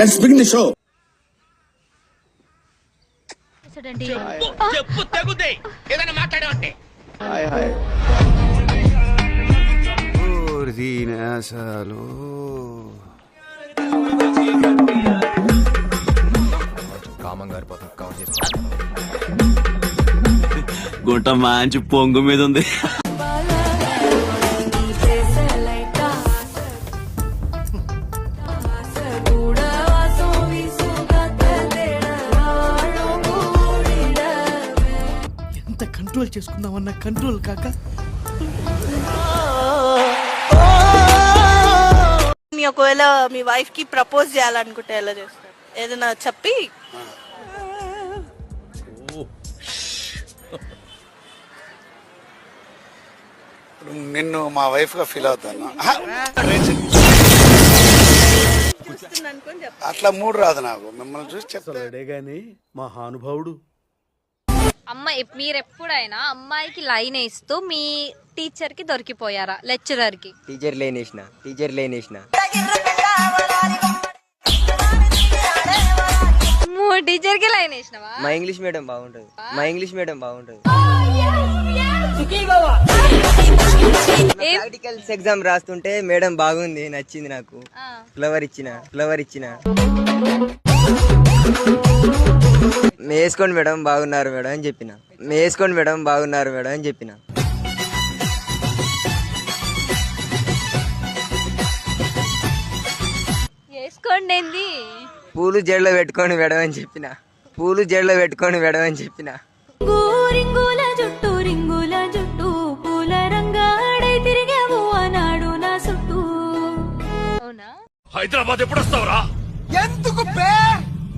Let's begin the show. చెప్పు తగుదే ఏదైనా మాట్లాడావంటే. Hi hi. అసలు గుంట మంచి పొంగు మీద ఉంది. ఎంత కంట్రోల్ చేసుకుందామన్నా కంట్రోల్ కాక ఒకవేళ మీ వైఫ్ కి ప్రపోజ్ చేయాలనుకుంటే ఎలా చేస్తారు? ఏదైనా చెప్పి నిన్ను మా వైఫ్ గా ఫీల్ అవుతాను. అట్లా మూడు రాదు నాకు, మిమ్మల్ని చూసి చెప్తాడే గాని మహానుభావుడు. అమ్మాయి మీరెప్పుడైనా అమ్మాయికి లైన్ వేస్తూ మీ టీచర్ కి దొరికిపోయారా? లెక్చరర్ కి టీచర్ లేనేసిన టీచర్ కి లైన్ వేసినవా? మా ఇంగ్లీష్ మీడియం బాగుంటది. ప్రాక్టికల్స్ ఎగ్జామ్ రాస్తుంటే మేడం బాగుంది, నచ్చింది నాకు. ఫ్లవర్ ఇచ్చిన వేసుకోండి మేడం బాగున్నారు మేడం అని చెప్పిన. వేసుకోండి ఏంది? పూలు జడలో పెట్టుకొని మేడం అని చెప్పిన. రింగుల జుట్టు పూల రంగాడై తిరిగావు అన్నాడు నా చుట్టూ. అవునా? హైదరాబాద్ ఎప్పుడు వస్తావురా? ఎందుకు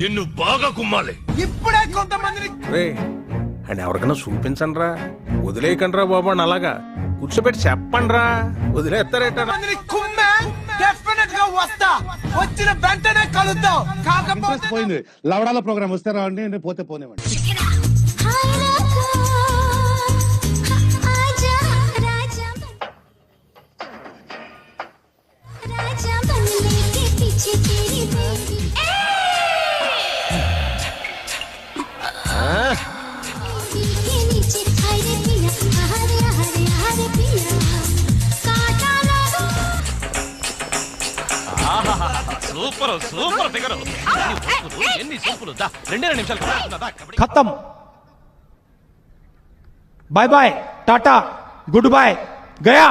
నిన్ను బాగా కుమ్మాలి. ఇప్పుడే కొంతమందిని అని ఎవరికైనా చూపించండి రా, వదిలేయకండి రా బాబు అని అలాగా కూర్చోబెట్టి చెప్పండి రా, వదిలేస్తారేట. డెఫినెట్ గా వస్తా, వచ్చిన వెంటనే కలుద్దాం. కాకపోతే పోయింది. లవడాల ప్రోగ్రామ్ వస్తే రావండి, పోతే పోనేవండి. Super figure. ఎన్ని సూపులు. 2 నిమిషాలు ఖతం. Bye bye, tata, goodbye, Gaya.